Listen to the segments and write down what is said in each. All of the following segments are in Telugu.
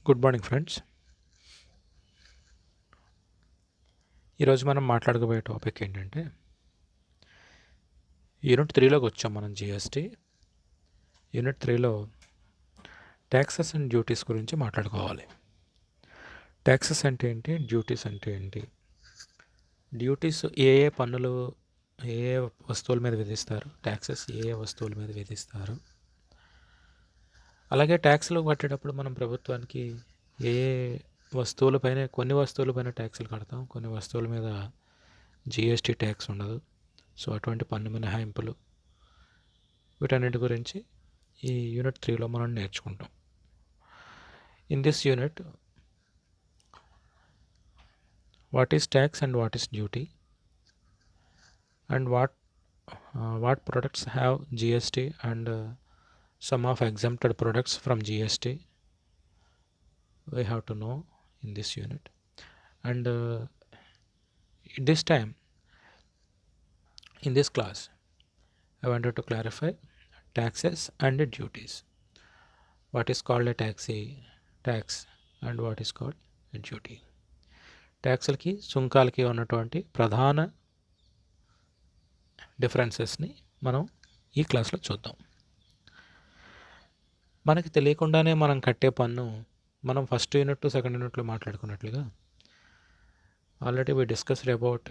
Good morning friends. ఈరోజు మనం మాట్లాడుకోబోయే టాపిక్ ఏంటంటే యూనిట్ 3లోకి వచ్చాం మనం. జిఎస్టీ యూనిట్ 3లో ట్యాక్సెస్ అండ్ డ్యూటీస్ గురించి మాట్లాడుకోవాలి. ట్యాక్సెస్ అంటే ఏంటి, డ్యూటీస్ అంటే ఏంటి, డ్యూటీస్ ఏ ఏ పన్నులు ఏ ఏ వస్తువుల మీద విధిస్తారు, ట్యాక్సెస్ ఏ ఏ వస్తువుల మీద విధిస్తారు, అలాగే ట్యాక్స్లు కట్టేటప్పుడు మనం ప్రభుత్వానికి ఏ వస్తువులపైన కొన్ని వస్తువులపైన ట్యాక్సులు కడతాం, కొన్ని వస్తువుల మీద జిఎస్టీ ట్యాక్స్ ఉండదు. సో అటువంటి పన్ను మినహాయింపులు, వీటన్నిటి గురించి ఈ యూనిట్ 3లో మనం నేర్చుకుంటాం. In this unit, what is tax and what is duty and what products have GST and some of exempted products from GST we have to know in this unit. And this time in this class I wanted to clarify taxes and duties. What is called a tax and what is called a duty. ట్యాక్స్లకి సుంకాలకి ఉన్నటువంటి ప్రధాన డిఫరెన్సెస్ని మనం ఈ క్లాస్లో చూద్దాం. మనకి తెలియకుండానే మనం కట్టే పన్ను, మనం ఫస్ట్ యూనిట్ సెకండ్ యూనిట్లో మాట్లాడుకున్నట్లుగా already we discussed about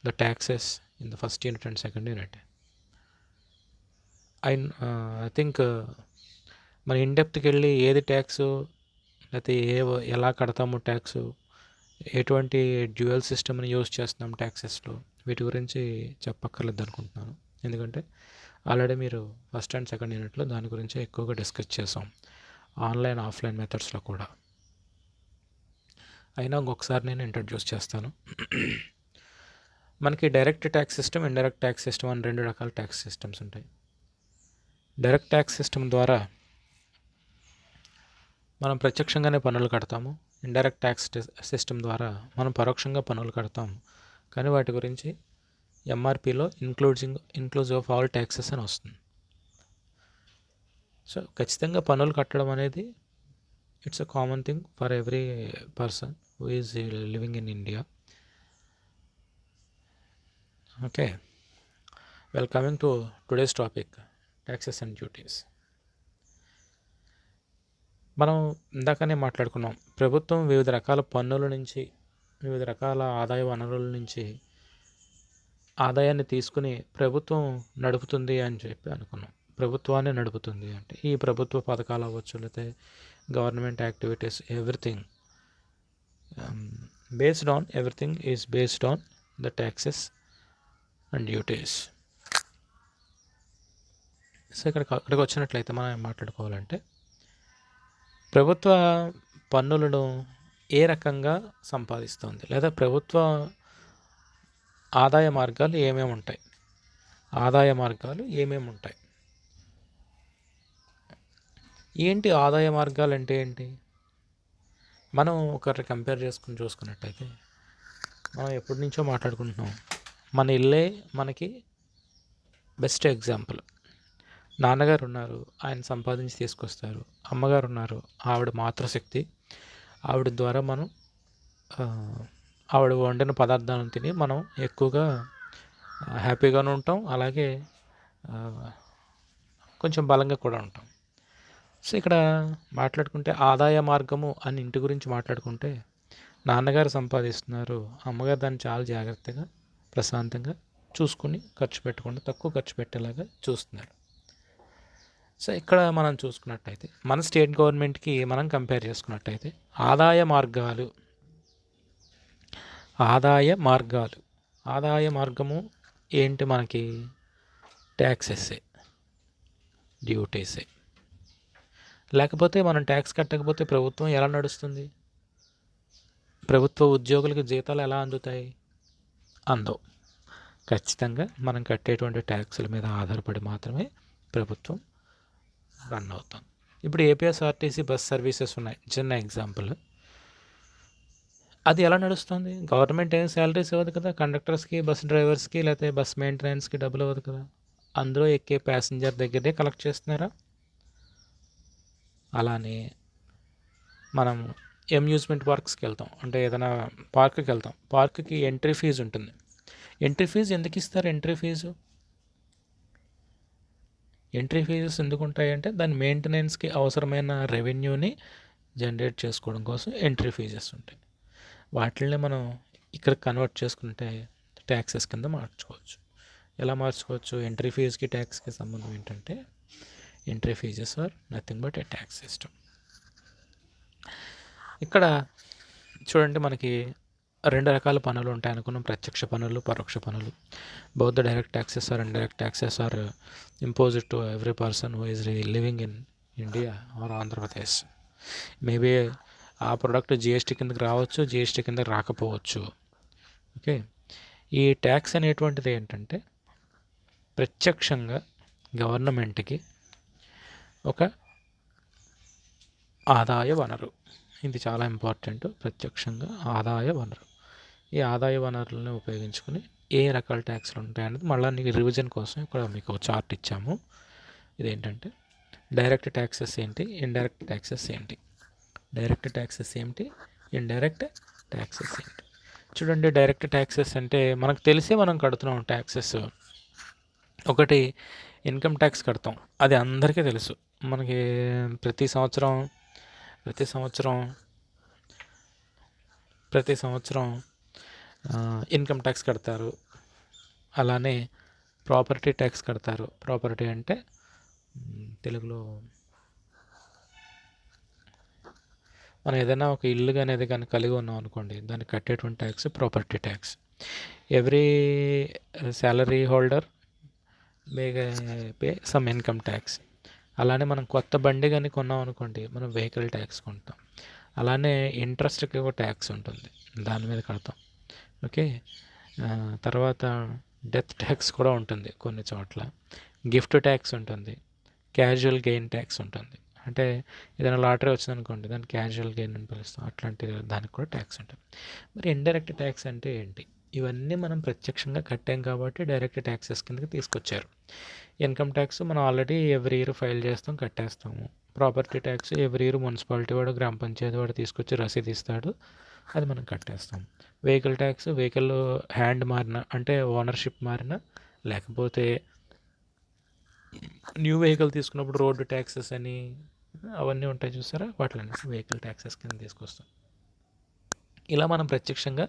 the taxes in the first unit and second unit. I think మన ఇన్డెప్త్కి వెళ్ళి ఏది ట్యాక్స్, లేకపోతే ఎలా కడతాము ట్యాక్స్, ఎటువంటి డ్యూయల్ సిస్టమ్ని యూజ్ చేస్తున్నాం ట్యాక్సెస్లో, వీటి గురించి చెప్పక్కర్లేదు అనుకుంటున్నాను. ఎందుకంటే ఆల్రెడీ మీరు ఫస్ట్ అండ్ సెకండ్ యూనిట్లో దాని గురించి ఎక్కువగా డిస్కస్ చేసాం, ఆన్లైన్ ఆఫ్లైన్ మెథడ్స్లో కూడా. అయినా ఇంకొకసారి నేను ఇంట్రడ్యూస్ చేస్తాను. మనకి direct tax system, indirect tax system అని రెండు రకాల ట్యాక్స్ సిస్టమ్స్ ఉంటాయి. డైరెక్ట్ ట్యాక్స్ సిస్టమ్ ద్వారా మనం ప్రత్యక్షంగానే పన్నులు కడతాము. ఇండైరెక్ట్ ట్యాక్స్ సిస్టమ్ ద్వారా మనం పరోక్షంగా పన్నులు కడతాము. కానీ వాటి గురించి ఎంఆర్పిలో ఇంక్లూజివ్ ఆఫ్ ఆల్ ట్యాక్సెస్ అని వస్తుంది. సో ఖచ్చితంగా పన్నులు కట్టడం అనేది it's a common thing for every person who is living in India. Okay, coming to today's topic, taxes and duties. మనం ఇందాకనే మాట్లాడుకున్నాం, ప్రభుత్వం వివిధ రకాల పన్నుల నుంచి, వివిధ రకాల ఆదాయ వనరుల నుంచి ఆదాయాన్ని తీసుకుని ప్రభుత్వం నడుపుతుంది అని చెప్పి అనుకున్నాం. ప్రభుత్వాన్ని నడుపుతుంది అంటే ఈ ప్రభుత్వ పథకాలు అవ్వచ్చు, లేకపోతే government activities, everything everything is based on the taxes and duties. So ఇక్కడికి వచ్చినట్లయితే మనం ఏం మాట్లాడుకోవాలంటే, ప్రభుత్వ పన్నులను ఏ రకంగా సంపాదిస్తుంది, లేదా ప్రభుత్వ ఆదాయ మార్గాలు ఏమేమి ఉంటాయి, ఏంటి ఆదాయ మార్గాలు అంటే ఏంటి? మనం ఒకటి కంపేర్ చూసుకున్నట్టయితే, మనం ఎప్పటి నుంచో మాట్లాడుకుంటున్నాం, మన ఇల్లే మనకి బెస్ట్ ఎగ్జాంపుల్. నాన్నగారు ఉన్నారు, ఆయన సంపాదించి తీసుకొస్తారు. అమ్మగారు ఉన్నారు, ఆవిడ మాతృశక్తి, ఆవిడ ద్వారా మనం ఆవిడ వండిన పదార్థాలను తిని మనం ఎక్కువగా హ్యాపీగాను ఉంటాం, అలాగే కొంచెం బలంగా కూడా ఉంటాం. సో ఇక్కడ మాట్లాడుకుంటే ఆదాయ మార్గము అని ఇంటి గురించి మాట్లాడుకుంటే, నాన్నగారు సంపాదిస్తున్నారు, అమ్మగారు దాన్ని చాలా జాగ్రత్తగా ప్రశాంతంగా చూసుకుని ఖర్చు పెట్టకుండా తక్కువ ఖర్చు పెట్టేలాగా చూస్తున్నారు. సో ఇక్కడ మనం చూసుకున్నట్టయితే, మన స్టేట్ గవర్నమెంట్కి మనం కంపేర్ చేసుకున్నట్టయితే ఆదాయ మార్గము ఏంటి? మనకి ట్యాక్సెస్సే, డ్యూటీసే. లేకపోతే మనం ట్యాక్స్ కట్టకపోతే ప్రభుత్వం ఎలా నడుస్తుంది? ప్రభుత్వ ఉద్యోగులకు జీతాలు ఎలా అందుతాయి? అందవు. ఖచ్చితంగా మనం కట్టేటువంటి ట్యాక్సుల మీద ఆధారపడి మాత్రమే ప్రభుత్వం రన్ అవుతాం. ఇప్పుడు ఏపీఎస్ఆర్టీసీ బస్ సర్వీసెస్ ఉన్నాయి, చిన్న ఎగ్జాంపుల్. అది ఎలా నడుస్తుంది? గవర్నమెంట్ ఏం శాలరీస్ ఇవ్వదు కదా కండక్టర్స్కి, బస్ డ్రైవర్స్కి, లేకపోతే బస్ మెయింటెనెన్స్కి డబ్బులు ఇవ్వదు కదా. అందులో ఎక్కే ప్యాసింజర్ దగ్గరే కలెక్ట్ చేస్తున్నారా? అలానే మనం అమ్యూజ్మెంట్ పార్క్స్కి వెళ్తాం, అంటే ఏదైనా పార్క్కి వెళ్తాం, పార్క్కి ఎంట్రీ ఫీజు ఉంటుంది. ఎంట్రీ ఫీజు ఎందుకు ఇస్తారు? ఎంట్రీ ఫీజెస్ ఎందుకు ఉంటాయంటే దాని మెయింటెనెన్స్కి అవసరమైన రెవెన్యూని జనరేట్ చేసుకోవడం కోసం ఎంట్రీ ఫీజెస్ ఉంటాయి. వాటిల్ని మనం ఇక్కడ కన్వర్ట్ చేసుకుంటే ట్యాక్సెస్ కింద మార్చుకోవచ్చు. ఎలా మార్చుకోవచ్చు? ఎంట్రీ ఫీజుకి ట్యాక్స్కి సంబంధం ఏంటంటే entry fees are nothing but a tax system. ఇక్కడ చూడండి, మనకి 2 రకాల పన్నులు ఉంటాయి అనుకున్నాం: ప్రత్యక్ష పన్నులు, పరోక్ష పన్నులు. Both the direct taxes are indirect taxes are imposed to every person who is living in India or Andhra Pradesh. Maybe ఆ ప్రోడక్ట్ జిఎస్టీ కిందకి రావచ్చు, జిఎస్టీ కింద రాకపోవచ్చు. ఓకే, ఈ ట్యాక్స్ అనేటువంటిది ఏంటంటే ప్రత్యక్షంగా గవర్నమెంట్కి ఒక ఆదాయ వనరు. ఇది చాలా ఇంపార్టెంట్. ప్రత్యక్షంగా ఆదాయ వనరు. ఈ ఆదాయ వనరులను ఉపయోగించుకొని ఏ రకాల ట్యాక్స్లు ఉంటాయనేది మళ్ళీ నీకు రివిజన్ కోసం ఇక్కడ మీకు చార్ట్ ఇచ్చాము. ఇదేంటంటే డైరెక్ట్ ట్యాక్సెస్ ఏంటి, ఇండైరెక్ట్ ట్యాక్సెస్ ఏంటి, డైరెక్ట్ ట్యాక్సెస్ ఏంటి, ఇండైరెక్ట్ ట్యాక్సెస్ ఏంటి. చూడండి, డైరెక్ట్ ట్యాక్సెస్ అంటే మనకు తెలిసే మనం కడుతున్నాం ట్యాక్సెస్. ఒకటి ఇన్కమ్ ట్యాక్స్ కడతాం, అది అందరికీ తెలుసు. మనకి ప్రతి సంవత్సరం ఇన్కమ్ ట్యాక్స్ కడతారు. అలానే ప్రాపర్టీ ట్యాక్స్ కడతారు. ప్రాపర్టీ అంటే తెలుగులో మనం ఏదైనా ఒక ఇల్లు అనేది కానీ కలిగి ఉన్నాం అనుకోండి, దాన్ని కట్టేటువంటి tax property tax. Every salary holder may pay some income tax. అలానే మనం కొత్త బండి కానీ కొన్నాం అనుకోండి, మనం వెహికల్ ట్యాక్స్ కొంటాం. అలానే ఇంట్రెస్ట్కి ఒక ట్యాక్స్ ఉంటుంది, దాని మీద కడతాం. ఓకే, తర్వాత డెత్ ట్యాక్స్ కూడా ఉంటుంది కొన్ని చోట్ల. గిఫ్ట్ ట్యాక్స్ ఉంటుంది. క్యాజువల్ గెయిన్ ట్యాక్స్ ఉంటుంది, అంటే ఏదైనా లాటరీ వచ్చిందనుకోండి, దాన్ని క్యాజువల్ గెయిన్ అని పిలుస్తాం. అట్లాంటి దానికి కూడా ట్యాక్స్ ఉంటుంది. మరి ఇండైరెక్ట్ ట్యాక్స్ అంటే ఏంటి? ఇవన్నీ మనం ప్రత్యక్షంగా కట్టాం కాబట్టి డైరెక్ట్ ట్యాక్సెస్ కిందకి తీసుకొచ్చారు. ఇన్కమ్ ట్యాక్స్ మనం ఆల్రెడీ ఎవ్రీ ఇయర్ ఫైల్ చేస్తాం, కట్టేస్తాము. Property tax every year municipality వాడు, గ్రామ పంచాయతీ వాడు తీసుకొచ్చి రసీదు ఇస్తాడు, అది మనం కట్టేస్తాం. వెహికల్ ట్యాక్స్ వెహికల్ హ్యాండ్ మారిన, అంటే ఓనర్షిప్ మారిన, లేకపోతే న్యూ వెహికల్ తీసుకున్నప్పుడు రోడ్డు ట్యాక్సెస్ అని అవన్నీ ఉంటాయి చూసారా, వాటిని వెహికల్ ట్యాక్సెస్ కింద తీసుకొస్తాం. ఇలా మనం ప్రత్యక్షంగా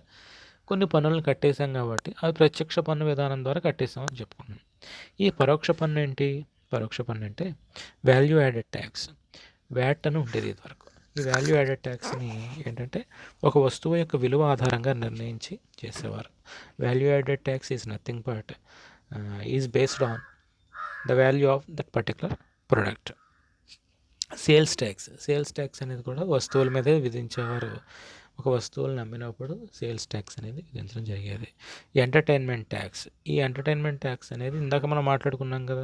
కొన్ని పన్నులను కట్టేసాం కాబట్టి అవి ప్రత్యక్ష పన్ను విధానం ద్వారా కట్టేసామని చెప్పుకున్నాం. ఈ పరోక్ష పన్ను ఏంటి? పరోక్ష పన్ను అంటే వాల్యూ యాడెడ్ ట్యాక్స్. వ్యాట్ అని ఉండేది ఇదివరకు. ఈ వాల్యూ యాడెడ్ ట్యాక్స్ని ఏంటంటే ఒక వస్తువు యొక్క విలువ ఆధారంగా నిర్ణయించి చేసేవారు. Value added tax is nothing but is based on the value of that particular product. Sales tax అనేది కూడా వస్తువుల మీదే విధించేవారు. ఒక వస్తువులను అమ్మినప్పుడు సేల్స్ ట్యాక్స్ అనేది విధించడం జరిగేది. ఎంటర్టైన్మెంట్ ట్యాక్స్ అనేది ఇందాక మనం మాట్లాడుకున్నాం కదా,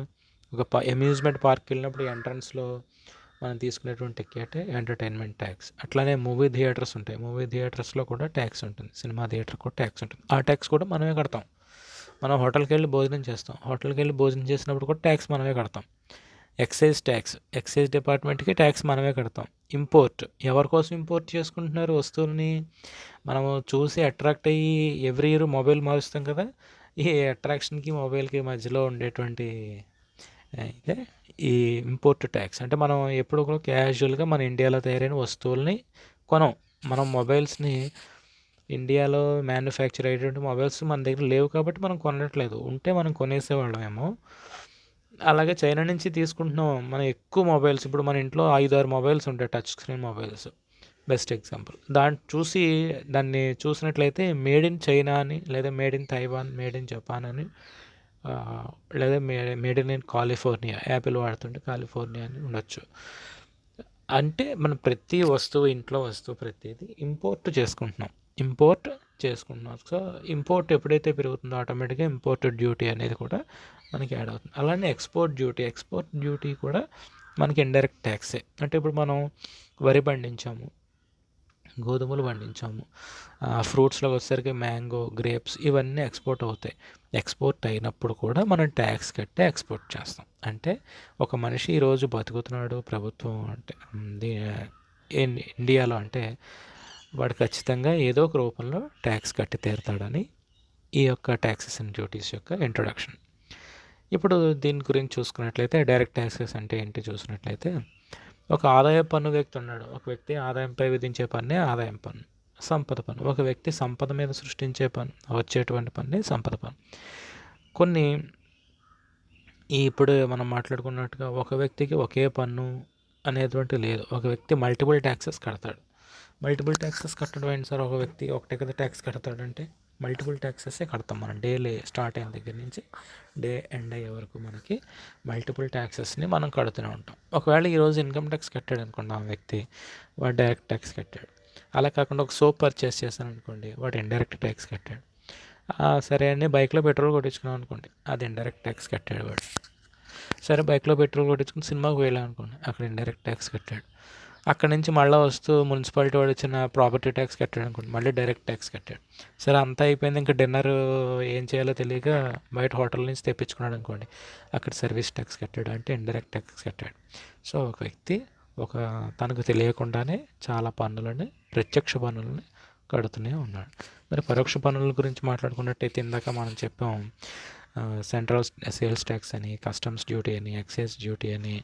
ఒక అమ్యూజ్మెంట్ పార్క్ వెళ్ళినప్పుడు ఎంట్రన్స్లో మనం తీసుకునేటువంటి టికెట్ ఎంటర్టైన్మెంట్ ట్యాక్స్. అట్లానే మూవీ థియేటర్స్ ఉంటాయి, మూవీ థియేటర్స్లో కూడా ట్యాక్స్ ఉంటుంది. సినిమా థియేటర్ కూడా ట్యాక్స్ ఉంటుంది. ఆ ట్యాక్స్ కూడా మనమే కడతాం. మనం హోటల్కి వెళ్ళి భోజనం చేస్తాం, హోటల్కి వెళ్ళి భోజనం చేసినప్పుడు కూడా ట్యాక్స్ మనమే కడతాం. ఎక్సైజ్ డిపార్ట్మెంట్కి ట్యాక్స్ మనమే కడతాం. ఇంపోర్ట్, ఎవరి కోసం ఇంపోర్ట్ చేసుకుంటున్నారు వస్తువుల్ని? మనము చూసి అట్రాక్ట్ అయ్యి ఎవ్రీ ఇయర్ మొబైల్ మారుస్తాం కదా, ఈ అట్రాక్షన్కి మొబైల్కి మధ్యలో ఉండేటువంటి ఇదే ఈ ఇంపోర్ట్ ట్యాక్స్. అంటే మనం ఎప్పుడు కూడా క్యాజువల్గా మన ఇండియాలో తయారైన వస్తువుల్ని కొనం. మనం మొబైల్స్ని ఇండియాలో మ్యానుఫ్యాక్చర్ అయ్యేటువంటి మొబైల్స్ మన దగ్గర లేవు కాబట్టి మనం కొనట్లేదు, ఉంటే మనం కొనేసేవాళ్ళమేమో. అలాగే చైనా నుంచి తీసుకుంటున్నాం మనం ఎక్కువ మొబైల్స్. ఇప్పుడు మన ఇంట్లో 5-6 మొబైల్స్ ఉంటాయి, touch screen mobiles, best example. దాన్ని చూసినట్లయితే మేడ్ ఇన్ చైనా అని, లేదా made in Taiwan, made in Japan అని, లేదా మేడ్ ఇన్ కాలిఫోర్నియా, యాపిల్ వాడుతుంటే కాలిఫోర్నియా అని ఉండొచ్చు. అంటే మనం ప్రతి వస్తువు, ఇంట్లో వస్తువు ప్రతిదీ ఇంపోర్ట్ చేసుకుంటున్నాం. సో ఇంపోర్ట్ ఎప్పుడైతే పెరుగుతుందో ఆటోమేటిక్గా ఇంపోర్ట్ డ్యూటీ అనేది కూడా మనకి యాడ్ అవుతుంది. అలానే ఎక్స్పోర్ట్ డ్యూటీ కూడా మనకి ఇండైరెక్ట్ ట్యాక్సే. అంటే ఇప్పుడు మనం వరి పండించాము, గోధుమలు పండించాము. ఫ్రూట్స్‌లోకి వచ్చేసరికి మ్యాంగో, గ్రేప్స్ ఇవన్నీ ఎక్స్‌పోర్ట్ అవుతాయి. ఎక్స్‌పోర్ట్ అయినప్పుడు కూడా మనం ట్యాక్స్ కట్టే ఎక్స్‌పోర్ట్ చేస్తాం. అంటే ఒక మనిషి ఈరోజు బతుకుతున్నాడు ప్రభుత్వం అంటే ఇండియాలో అంటే వాడు ఖచ్చితంగా ఏదో ఒక రూపంలో ట్యాక్స్ కట్టి తీరుతాడని ఈ యొక్క ట్యాక్సెస్ అండ్ డ్యూటీస్ యొక్క ఇంట్రొడక్షన్. ఇప్పుడు దీని గురించి చూసుకున్నట్లయితే డైరెక్ట్ ట్యాక్సెస్ అంటే ఏంటి చూసినట్లయితే ఒక ఆదాయ పన్ను వ్యక్తి ఉన్నాడు. ఒక వ్యక్తి ఆదాయంపై విధించే పన్నే ఆదాయం పన్ను. సంపద పన్ను ఒక వ్యక్తి సంపద మీద సృష్టించే పన్ను వచ్చేటువంటి పన్నే సంపద పన్ను. కొన్ని ఇప్పుడు మనం మాట్లాడుకున్నట్టుగా ఒక వ్యక్తికి ఒకే పన్ను అనేటువంటి లేదు. ఒక వ్యక్తి మల్టిపుల్ ట్యాక్సెస్ కడతాడు. మల్టిపుల్ ట్యాక్సెస్ కట్టడం ఏంటి సార్? ఒక వ్యక్తి ఒకటే కదా ట్యాక్స్ కడతాడంటే మల్టిపుల్ ట్యాక్సెసే కడతాం మనం. డైలీ స్టార్ట్ అయిన దగ్గర నుంచి డే ఎండ్ అయ్యే వరకు మనకి మల్టిపుల్ ట్యాక్సెస్ని మనం కడుతూనే ఉంటాం. ఒకవేళ ఈరోజు ఇన్కమ్ ట్యాక్స్ కట్టాడు అనుకోండి ఆ వ్యక్తి, వాడు డైరెక్ట్ ట్యాక్స్ కట్టాడు. అలా కాకుండా ఒక సోప్ పర్చేస్ చేశాను అనుకోండి, వాడు ఇండైరెక్ట్ ట్యాక్స్ కట్టాడు. సరే అని బైక్లో పెట్రోల్ కొట్టించుకున్నాం అనుకోండి, అది ఇండైరెక్ట్ ట్యాక్స్ కట్టాడు వాడు. సరే బైక్లో పెట్రోల్ కొట్టించుకుని సినిమాకి వెళ్ళాం అనుకోండి, అక్కడ ఇండైరెక్ట్ ట్యాక్స్ కట్టాడు. అక్కడ నుంచి మళ్ళీ వస్తూ మున్సిపాలిటీ వాడు ఇచ్చిన ప్రాపర్టీ ట్యాక్స్ కట్టాడు అనుకోండి, మళ్ళీ డైరెక్ట్ ట్యాక్స్ కట్టాడు. సరే అంతా అయిపోయింది, ఇంకా డిన్నర్ ఏం చేయాలో తెలియక బయట హోటల్ నుంచి తెప్పించుకున్నాడు అనుకోండి, అక్కడ సర్వీస్ ట్యాక్స్ కట్టాడు, అంటే ఇండైరెక్ట్ ట్యాక్స్ కట్టాడు. సో ఒక వ్యక్తి తనకు తెలియకుండానే చాలా పన్నులని, ప్రత్యక్ష పన్నులని కడుతూనే ఉన్నాడు. మరి పరోక్ష పన్నుల గురించి మాట్లాడుకున్నట్టయితే ఇందాక మనం చెప్పాం, సెంట్రల్ సేల్స్ ట్యాక్స్ అని, కస్టమ్స్ డ్యూటీ అని, ఎక్సైజ్ డ్యూటీ అని.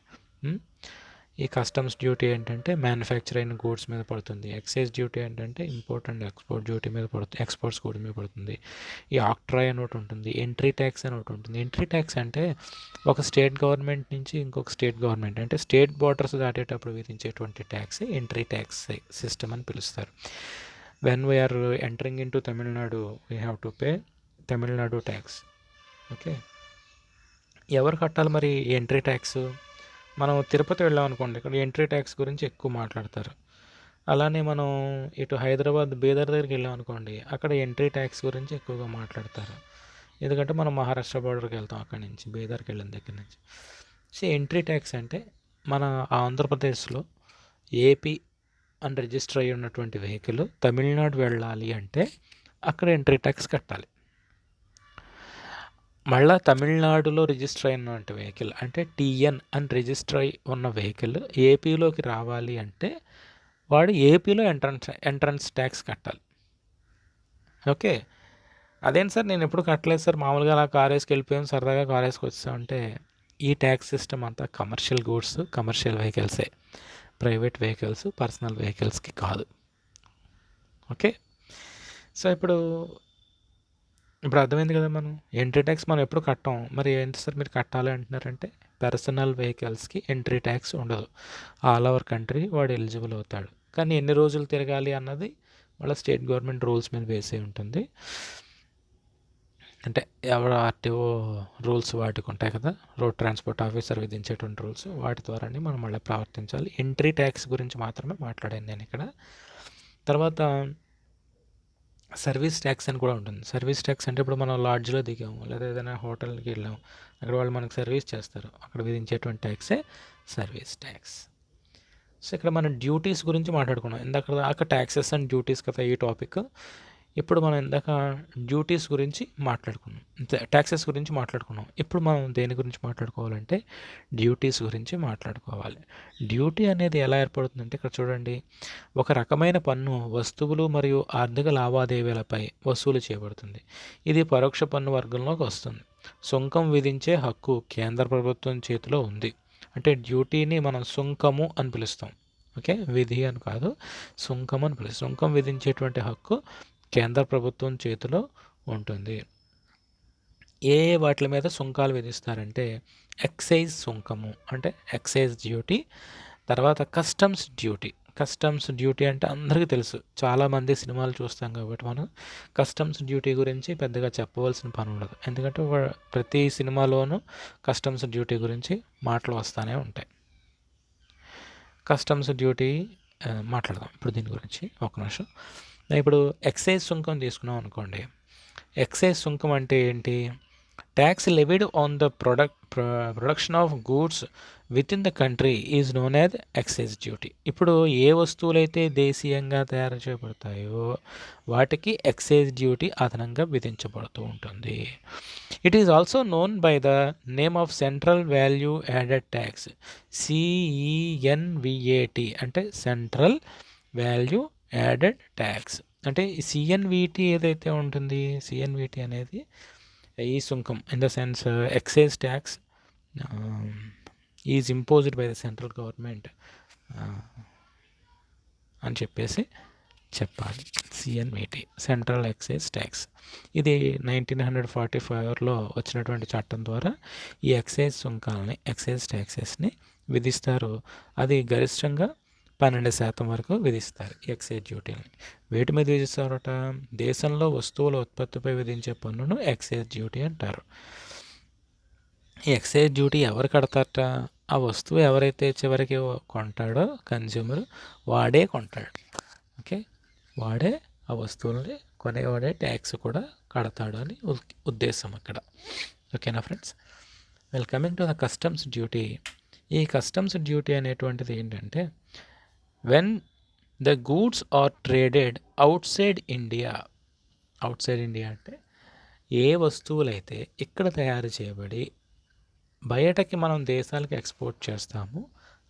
ఈ కస్టమ్స్ డ్యూటీ ఏంటంటే మ్యానుఫ్యాక్చర్ అయిన గూడ్స్ మీద పడుతుంది. ఎక్సైజ్ డ్యూటీ ఏంటంటే ఇంపోర్ట్ అండ్ ఎక్స్పోర్ట్ డ్యూటీ మీద పడుతుంది, ఎక్స్పోర్ట్స్ గూడ్స్ మీద పడుతుంది. ఈ ఆక్ట్రాయ్ అని ఒకటి ఉంటుంది, ఎంట్రీ ట్యాక్స్ అని ఒకటి ఉంటుంది. ఎంట్రీ ట్యాక్స్ అంటే ఒక స్టేట్ గవర్నమెంట్ నుంచి ఇంకొక స్టేట్ గవర్నమెంట్ అంటే స్టేట్ బార్డర్స్ దాటేటప్పుడు విధించేటువంటి ట్యాక్స్ ఎంట్రీ ట్యాక్స్ సిస్టమ్ అని పిలుస్తారు. When we are entering into Tamil Nadu we have to pay Tamil Nadu tax. Okay, ఎవరు కట్టాలి మరి ఎంట్రీ ట్యాక్స్? మనం తిరుపతి వెళ్ళాం అనుకోండి, ఇక్కడ ఎంట్రీ ట్యాక్స్ గురించి ఎక్కువ మాట్లాడతారు. అలానే మనం ఇటు హైదరాబాద్ బీదర్ దగ్గరికి వెళ్ళాం అనుకోండి, అక్కడ ఎంట్రీ ట్యాక్స్ గురించి ఎక్కువగా మాట్లాడతారు. ఎందుకంటే మనం మహారాష్ట్ర బార్డర్కి వెళ్తాం అక్కడి నుంచి, బీదర్కి వెళ్ళిన దగ్గర నుంచి. సో ఎంట్రీ ట్యాక్స్ అంటే మన ఆంధ్రప్రదేశ్లో ఏపీ అని రిజిస్టర్ అయ్యి ఉన్నటువంటి వెహికల్ తమిళనాడు వెళ్ళాలి అంటే అక్కడ ఎంట్రీ ట్యాక్స్ కట్టాలి. మళ్ళీ తమిళనాడులో రిజిస్టర్ అయినటువంటి వెహికల్ అంటే టీఎన్ అని రిజిస్టర్ అయి ఉన్న వెహికల్ ఏపీలోకి రావాలి అంటే వాడు ఏపీలో ఎంట్రన్స్ ట్యాక్స్ కట్టాలి. ఓకే, అదేంటి సార్ నేను ఎప్పుడు కట్టలేదు సార్, మామూలుగా అలా కార్ వేసుకు వెళ్ళిపోయాం, సరదాగా కార్ వేసుకు వచ్చామంటే ఈ ట్యాక్స్ సిస్టమ్ అంతా కమర్షియల్ గూడ్స్, కమర్షియల్ వెహికల్సే, ప్రైవేట్ వెహికల్స్, పర్సనల్ వెహికల్స్కి కాదు. ఓకే, సో ఇప్పుడు అర్థమైంది కదా. మనం ఎంట్రీ ట్యాక్స్ మనం ఎప్పుడు కట్టాం. మరి ఏంటి సార్ మీరు కట్టాలి అంటున్నారంటే పర్సనల్ వెహికల్స్కి ఎంట్రీ ట్యాక్స్ ఉండదు. ఆల్ ఓవర్ కంట్రీ వాడు ఎలిజిబుల్ అవుతాడు. కానీ ఎన్ని రోజులు తిరగాలి అన్నది మళ్ళీ స్టేట్ గవర్నమెంట్ రూల్స్ మీద వేసే ఉంటుంది. అంటే ఎవరు ఆర్టీఓ రూల్స్ వాటికి ఉంటాయి కదా, రోడ్ ట్రాన్స్పోర్ట్ ఆఫీసర్ విధించేటువంటి రూల్స్, వాటి ద్వారానే మనం మళ్ళీ ప్రవర్తించాలి. ఎంట్రీ ట్యాక్స్ గురించి మాత్రమే మాట్లాడాను నేను ఇక్కడ. తర్వాత సర్వీస్ ట్యాక్స్ అని కూడా ఉంటుంది. సర్వీస్ ట్యాక్స్ అంటే ఇప్పుడు మనం లాడ్జ్లో దిగాము లేదా ఏదైనా హోటల్కి వెళ్ళాము, అక్కడ వాళ్ళు మనకు సర్వీస్ చేస్తారు, అక్కడ విధించేటువంటి ట్యాక్సే సర్వీస్ ట్యాక్స్. సో ఇక్కడ మనం డ్యూటీస్ గురించి మాట్లాడుకున్నాం. ఇందాక ట్యాక్సెస్ అండ్ డ్యూటీస్ కదా ఈ టాపిక్. ఇప్పుడు మనం ఇందాక డ్యూటీస్ గురించి మాట్లాడుకున్నాం, ట్యాక్సెస్ గురించి మాట్లాడుకున్నాం. ఇప్పుడు మనం దేని గురించి మాట్లాడుకోవాలంటే డ్యూటీస్ గురించి మాట్లాడుకోవాలి. డ్యూటీ అనేది ఎలా ఏర్పడుతుందంటే ఇక్కడ చూడండి, ఒక రకమైన పన్ను వస్తువులు మరియు ఆర్థిక లావాదేవీలపై వసూలు చేయబడుతుంది. ఇది పరోక్ష పన్ను వర్గంలోకి వస్తుంది. సుంకం విధించే హక్కు కేంద్ర ప్రభుత్వం చేతిలో ఉంది. అంటే డ్యూటీని మనం సుంకము అని పిలుస్తాం. ఓకే, విధి అని కాదు, సుంకం అని పిలుస్తాం. సుంకం విధించేటువంటి హక్కు కేంద్ర ప్రభుత్వం చేతిలో ఉంటుంది. ఏ వాటి మీద సుంకాలు విధిస్తారంటే ఎక్సైజ్ సుంకము అంటే ఎక్సైజ్ డ్యూటీ, తర్వాత కస్టమ్స్ డ్యూటీ. కస్టమ్స్ డ్యూటీ అంటే అందరికీ తెలుసు, చాలామంది సినిమాలు చూస్తాం కాబట్టి మనం కస్టమ్స్ డ్యూటీ గురించి పెద్దగా చెప్పవలసిన పని ఉండదు. ఎందుకంటే ప్రతి సినిమాలోనూ కస్టమ్స్ డ్యూటీ గురించి మాటలు వస్తూనే ఉంటాయి. కస్టమ్స్ డ్యూటీ మాట్లాడదాం ఇప్పుడు దీని గురించి ఒక నిమిషం. ఇప్పుడు ఎక్సైజ్ సుంకం తీసుకున్నాం అనుకోండి. ఎక్సైజ్ సుంకం అంటే ఏంటి? Tax levied on the production of goods within the country is known as excise duty. ఇప్పుడు ఏ వస్తువులైతే దేశీయంగా తయారు చేయబడతాయో వాటికి ఎక్సైజ్ డ్యూటీ అదనంగా విధించబడుతూ ఉంటుంది. It is also known by the name of central value added tax, CENVAT, అంటే సెంట్రల్ వాల్యూ యాడెడ్ ట్యాక్స్. అంటే సిఎన్విటి ఏదైతే ఉంటుంది, సిఎన్విటి అనేది ఈ సుంకం in the sense excise tax is imposed by the central government అని చెప్పేసి చెప్పాలి. CNVT, central excise tax. ఇది 1945లో వచ్చినటువంటి చట్టం ద్వారా ఈ ఎక్సైజ్ సుంకాలని, ఎక్సైజ్ ట్యాక్సెస్ని విధిస్తారు. అది గరిష్టంగా 12% వరకు విధిస్తారు ఈ ఎక్సైజ్ డ్యూటీని. వేటి మీద విధిస్తారట? దేశంలో వస్తువుల ఉత్పత్తిపై విధించే పన్నును ఎక్సైజ్ డ్యూటీ అంటారు. ఈ ఎక్సైజ్ డ్యూటీ ఎవరు కడతారట? ఆ వస్తువు ఎవరైతే చివరికి కొంటాడో కన్జ్యూమర్ వాడే కొంటాడు. ఓకే, వాడే ఆ వస్తువులని కొనేవాడే ట్యాక్స్ కూడా కడతాడు అని ఉద్దేశం అక్కడ. ఓకేనా friends? Coming to the customs duty. ఈ కస్టమ్స్ డ్యూటీ అనేటువంటిది ఏంటంటే, when the goods are traded outside India. Outside India అంటే ఏ వస్తువులైతే ఇక్కడ తయారు చేయబడి బయటకి మనం దేశాలకు ఎక్స్పోర్ట్ చేస్తాము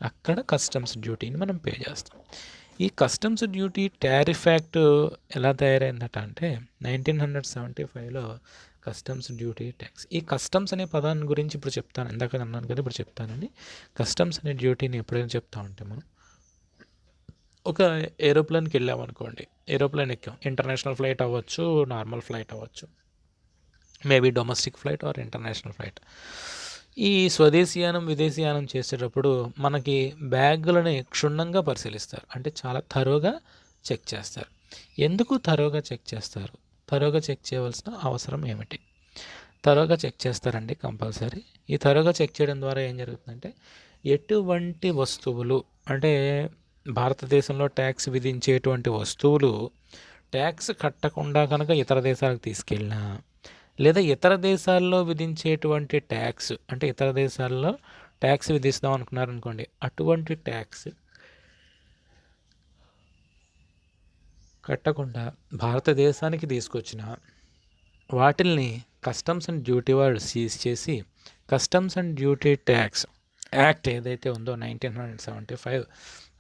అక్కడ కస్టమ్స్ డ్యూటీని మనం పే చేస్తాం. ఈ కస్టమ్స్ డ్యూటీ టారిఫ్ యాక్ట్ ఎలా తయారైందట అంటే 1975లో కస్టమ్స్ డ్యూటీ ట్యాక్స్. ఈ కస్టమ్స్ అనే పదాన్ని గురించి ఇప్పుడు చెప్తాను, ఇందాక అన్నాను కదా, ఇప్పుడు చెప్తానండి. కస్టమ్స్ అనే డ్యూటీని ఎప్పుడైనా చెప్తా ఉంటే, మనం ఒక ఏరోప్లేన్కి వెళ్ళామనుకోండి, ఏరోప్లేన్ ఎక్కాం, ఇంటర్నేషనల్ ఫ్లైట్ అవ్వచ్చు, నార్మల్ ఫ్లైట్ అవ్వచ్చు, maybe domestic flight are international flight. ఈ స్వదేశీయానం విదేశీయానం చేసేటప్పుడు మనకి బ్యాగులని క్షుణ్ణంగా పరిశీలిస్తారు, అంటే చాలా థరోగా చెక్ చేస్తారు. ఎందుకు థరోగా చెక్ చేస్తారు? థరోగా చెక్ చేయవలసిన అవసరం ఏమిటి? థరోగా చెక్ చేస్తారండి కంపల్సరీ. ఈ థరోగా చెక్ చేయడం ద్వారా ఏం జరుగుతుందంటే, ఎటువంటి వస్తువులు అంటే భారతదేశంలో ట్యాక్స్ విధించేటువంటి వస్తువులు ట్యాక్స్ కట్టకుండా కనుక ఇతర దేశాలకు తీసుకెళ్ళినా, లేదా ఇతర దేశాల్లో విధించేటువంటి ట్యాక్స్, అంటే ఇతర దేశాల్లో ట్యాక్స్ విధిస్తాం అనుకున్నారనుకోండి, అటువంటి ట్యాక్స్ కట్టకుండా భారతదేశానికి తీసుకొచ్చిన వాటిల్ని కస్టమ్స్ అండ్ డ్యూటీ వాళ్ళు సీజ్ చేసి, customs and duty tax act ఏదైతే ఉందో 1975,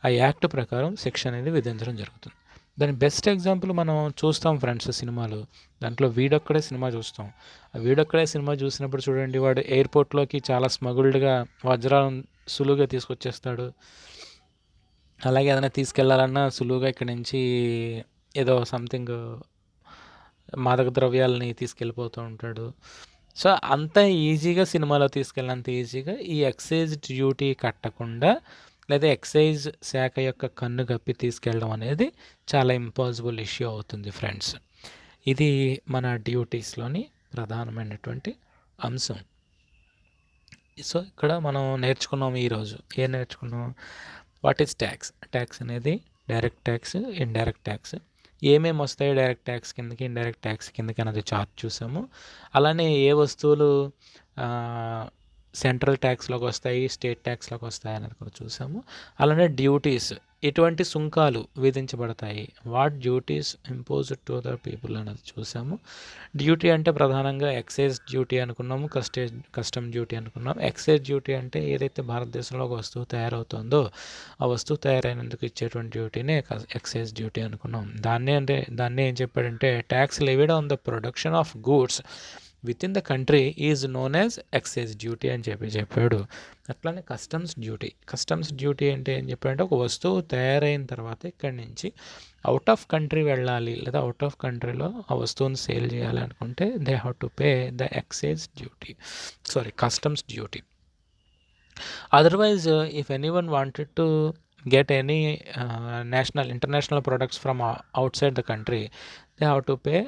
ఆ యాక్ట్ ప్రకారం శిక్ష అనేది విధించడం జరుగుతుంది. దాని బెస్ట్ ఎగ్జాంపుల్ మనం చూస్తాం ఫ్రెండ్స్ సినిమాలు. దాంట్లో వీడొక్కడే సినిమా చూస్తాం. ఆ వీడొక్కడే సినిమా చూసినప్పుడు చూడండి, వాడు ఎయిర్పోర్ట్లోకి చాలా స్మగుల్డ్గా వజ్రాలను సులువుగా తీసుకొచ్చేస్తాడు. అలాగే ఏదైనా తీసుకెళ్లాలన్నా సులువుగా ఇక్కడి నుంచి ఏదో సంథింగ్ మాదక ద్రవ్యాలని తీసుకెళ్ళిపోతూ ఉంటాడు. సో అంత ఈజీగా సినిమాలో తీసుకెళ్ళినంత ఈజీగా ఈ ఎక్సైజ్ డ్యూటీ కట్టకుండా లేదా ఎక్సైజ్ శాఖ యొక్క కన్ను కప్పి తీసుకెళ్ళడం అనేది చాలా ఇంపాసిబుల్ ఇష్యూ అవుతుంది ఫ్రెండ్స్. ఇది మన డ్యూటీస్లోని ప్రధానమైనటువంటి అంశం. సో ఇక్కడ మనం నేర్చుకున్నాం ఈరోజు. ఏం నేర్చుకున్నాం? What is tax? ట్యాక్స్ అనేది డైరెక్ట్ ట్యాక్స్, ఇండైరెక్ట్ ట్యాక్స్. ఏమేమి వస్తాయి డైరెక్ట్ ట్యాక్స్ కిందకి, ఇండైరెక్ట్ ట్యాక్స్ కిందకి అనేది చార్ట్ చూసాము. అలానే ఏ వస్తువులు సెంట్రల్ ట్యాక్స్లోకి వస్తాయి, స్టేట్ ట్యాక్స్లోకి వస్తాయి అనేది కూడా చూసాము. అలానే డ్యూటీస్, ఎటువంటి సుంకాలు విధించబడతాయి, what duties imposed to the people అనేది చూసాము. డ్యూటీ అంటే ప్రధానంగా ఎక్సైజ్ డ్యూటీ అనుకున్నాము, కస్టమ్ డ్యూటీ అనుకున్నాము. ఎక్సైజ్ డ్యూటీ అంటే ఏదైతే భారతదేశంలో ఒక వస్తువు తయారవుతుందో ఆ వస్తువు తయారైనందుకు ఇచ్చేటువంటి డ్యూటీనే ఎక్సైజ్ డ్యూటీ అనుకున్నాం. దాన్నే ఏం చెప్పాడంటే, tax levied on the production of goods within the country is known as excise duty అని చెప్పాడు. అట్లానే కస్టమ్స్ డ్యూటీ అంటే ఏం చెప్పాడంటే, ఒక వస్తువు తయారైన తర్వాత ఇక్కడి నుంచి అవుట్ ఆఫ్ కంట్రీ వెళ్ళాలి, లేదా అవుట్ ఆఫ్ కంట్రీలో ఆ వస్తువుని సేల్ చేయాలి అనుకుంటే they have to pay the customs duty. Otherwise, if anyone wanted to get any international products from outside the country, they have to pay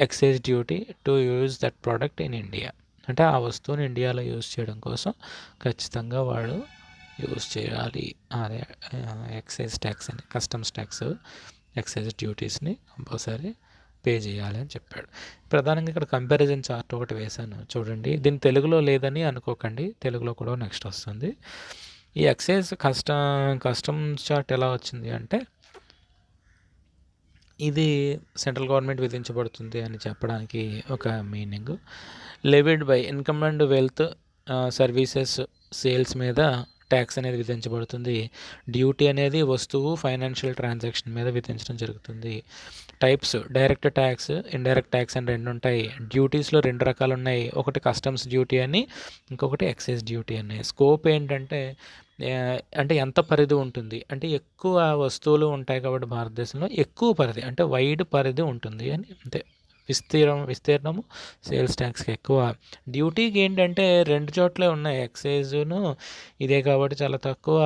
excise duty to use that product in India. అంటే ఆ వస్తువుని ఇండియాలో యూజ్ చేయడం కోసం ఖచ్చితంగా వాడు యూజ్ చేయాలి అదే ఎక్సైజ్ ట్యాక్స్ అని, కస్టమ్స్ ట్యాక్స్, ఎక్సైజ్ డ్యూటీస్ని కంపల్సరీ పే చేయాలి అని చెప్పాడు. ప్రధానంగా ఇక్కడ కంపారిజన్ చార్ట్ ఒకటి వేశాను చూడండి. దీని తెలుగులో లేదని అనుకోకండి, తెలుగులో కూడా నెక్స్ట్ వస్తుంది. ఈ ఎక్సైజ్ కస్టమ్స్ చార్ట్ ఎలా వచ్చింది అంటే, ఇది సెంట్రల్ గవర్నమెంట్ విధించబడుతుంది అని చెప్పడానికి ఒక meaning. Levied by income and wealth services sales మీద ట్యాక్స్ అనేది విధించబడుతుంది. డ్యూటీ అనేది వస్తువు ఫైనాన్షియల్ ట్రాన్సాక్షన్ మీద విధించడం జరుగుతుంది. Types direct tax, indirect tax అని రెండు ఉంటాయి. డ్యూటీస్లో రెండు రకాలు ఉన్నాయి, ఒకటి కస్టమ్స్ డ్యూటీ అని, ఇంకొకటి ఎక్సైజ్ డ్యూటీ అని. స్కోప్ ఏంటంటే అంటే ఎంత పరిధి ఉంటుంది అంటే, ఎక్కువ వస్తువులు ఉంటాయి కాబట్టి భారతదేశంలో ఎక్కువ పరిధి అంటే వైడ్ పరిధి ఉంటుంది అని, అంతే. విస్తీర్ణము సేల్స్ ట్యాక్స్కి ఎక్కువ. డ్యూటీకి ఏంటంటే రెండు చోట్లే ఉన్నాయి, ఎక్సైజును ఇదే కాబట్టి చాలా తక్కువ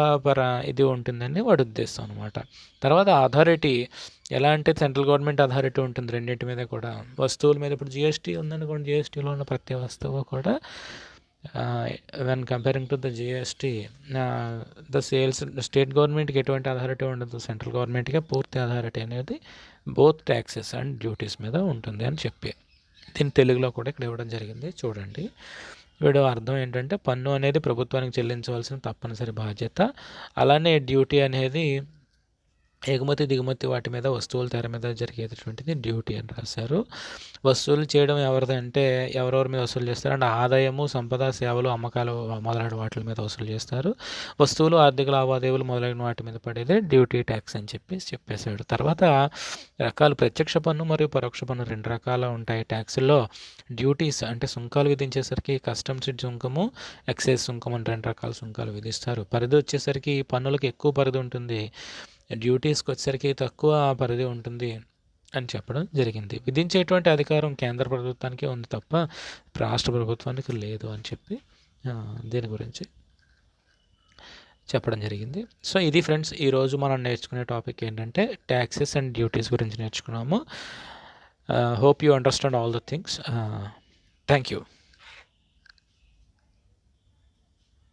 ఇది ఉంటుందని వాడి ఉద్దేశం అనమాట. తర్వాత అథారిటీ ఎలా అంటే, సెంట్రల్ గవర్నమెంట్ అథారిటీ ఉంటుంది రెండింటి మీద కూడా. వస్తువుల మీద ఇప్పుడు జిఎస్టీ ఉందనుకోండి, జిఎస్టీలో ఉన్న ప్రతి వస్తువు కూడా when comparing to the GST the sales state గవర్నమెంట్కి ఎటువంటి అథారిటీ ఉండదు, సెంట్రల్ గవర్నమెంట్కే పూర్తి అథారిటీ అనేది బోత్ ట్యాక్సెస్ అండ్ డ్యూటీస్ మీద ఉంటుంది అని చెప్పి దీని తెలుగులో కూడా ఇక్కడ ఇవ్వడం జరిగింది. చూడండి, వీడు అర్థం ఏంటంటే, పన్ను అనేది ప్రభుత్వానికి చెల్లించవలసిన తప్పనిసరి బాధ్యత. అలానే డ్యూటీ అనేది ఎగుమతి దిగుమతి వాటి మీద వస్తువుల తెర మీద జరిగేటటువంటిది డ్యూటీ అని రాశారు. వసూలు చేయడం ఎవరిదంటే ఎవరెవరి మీద వసూలు చేస్తారు అంటే, ఆదాయము, సంపద, సేవలు, అమ్మకాలు మొదలైన వాటి మీద వసూలు చేస్తారు. వస్తువులు, ఆర్థిక లావాదేవీలు మొదలైన వాటి మీద పడేదే డ్యూటీ ట్యాక్స్ అని చెప్పేశాడు. తర్వాత రకాలు ప్రత్యక్ష పన్ను మరియు పరోక్ష పన్ను రెండు రకాలు ఉంటాయి ట్యాక్స్లో. డ్యూటీస్ అంటే సుంకాలు విధించేసరికి కస్టమ్స్ సుంకము, ఎక్సైజ్ సుంకం అని రెండు రకాల సుంకాలు విధిస్తారు. పరిధి వచ్చేసరికి పన్నులకు ఎక్కువ పరిధి ఉంటుంది, డ్యూటీస్కి వచ్చేసరికి తక్కువ పరిధి ఉంటుంది అని చెప్పడం జరిగింది. విధించేటువంటి అధికారం కేంద్ర ప్రభుత్వానికి ఉంది తప్ప రాష్ట్ర ప్రభుత్వానికి లేదు అని చెప్పి దీని గురించి చెప్పడం జరిగింది. సో ఇది ఫ్రెండ్స్, ఈరోజు మనం నేర్చుకునే టాపిక్ ఏంటంటే ట్యాక్సెస్ అండ్ డ్యూటీస్ గురించి నేర్చుకున్నాము. Hope you understand all the things. Thank you.